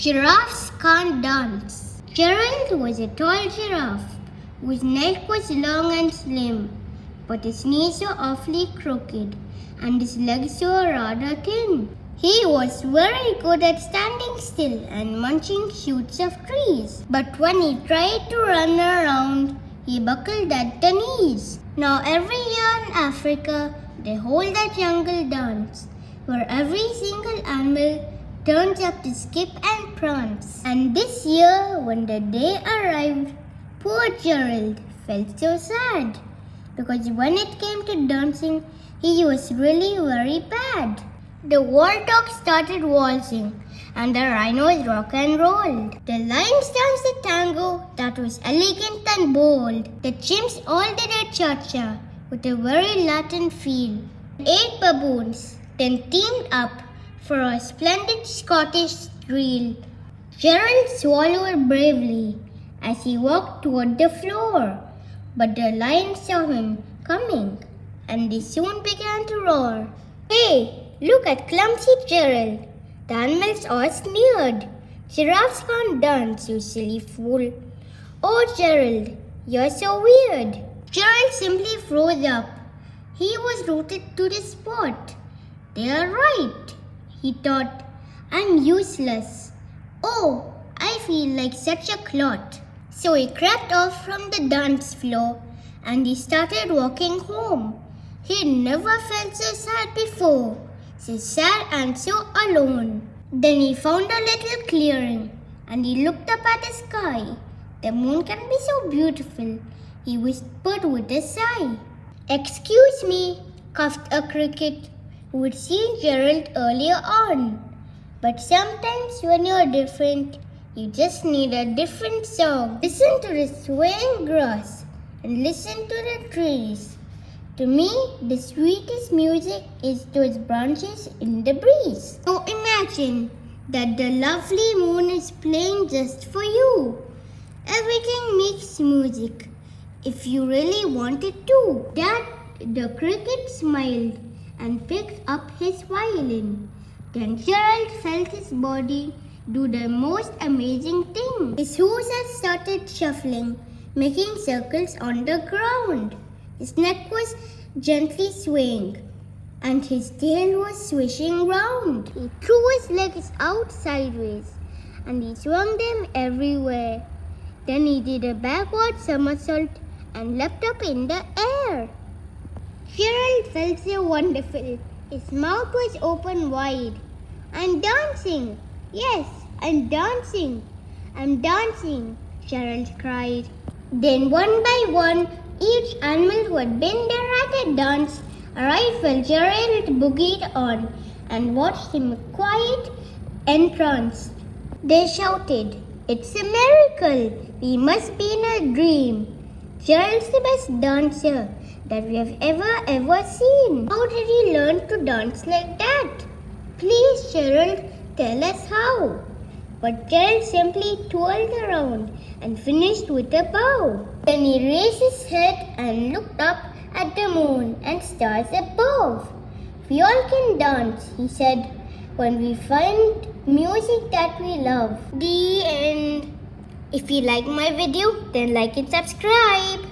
Giraffes Can't Dance. Gerald was a tall giraffe whose neck was long and slim, but his knees were awfully crooked and his legs were rather thin. He was very good at standing still and munching shoots of trees, but when he tried to run around, he buckled at the knees. Now every year in Africa, they hold a jungle dance where every single animal turns up to skip and prance. And this year, when the day arrived, poor Gerald felt so sad because when it came to dancing, he was really very bad. The warthogs started waltzing and the rhinos rock and rolled. The lions danced a tango that was elegant and bold. The chimps all did a cha-cha with a very Latin feel. 8 baboons then teamed up for a splendid Scottish reel. Gerald swallowed bravely as he walked toward the floor, but the lions saw him coming and they soon began to roar. "Hey, look at clumsy Gerald!" The animals all sneered. "Giraffes can't dance, you silly fool." "Oh, Gerald, you're so weird." Gerald simply froze up. He was rooted to the spot. "They are right," he thought. "I'm useless. Oh, I feel like such a clot." So he crept off from the dance floor and he started walking home. He never felt so sad before, so sad and so alone. Then he found a little clearing and he looked up at the sky. "The moon can be so beautiful," he whispered with a sigh. "Excuse me," coughed a cricket who had seen Gerald earlier on. "But sometimes when you're different, you just need a different song. Listen to the swaying grass and listen to the trees. To me, the sweetest music is those branches in the breeze." So imagine that the lovely moon is playing just for you. Everything makes music if you really want it to. That the cricket smiled and picked up his violin. Then Gerald felt his body do the most amazing thing. His hooves had started shuffling, making circles on the ground. His neck was gently swaying, and his tail was swishing round. He threw his legs out sideways, and he swung them everywhere. Then he did a backward somersault and leapt up in the air. Gerald felt so wonderful. His mouth was open wide. "I'm dancing! Yes, I'm dancing! I'm dancing!" Gerald cried. Then one by one, each animal who had been there at the dance arrived while Gerald boogied on and watched him quiet, entranced. They shouted, "It's a miracle! We must be in a dream! Gerald's the best dancer that we have ever seen. How did he learn to dance like that? Please, Gerald, tell us how." But Gerald simply twirled around and finished with a bow. Then he raised his head and looked up at the moon and stars above. "We all can dance," he said, "when we find music that we love." The end. If you like my video, then like and subscribe.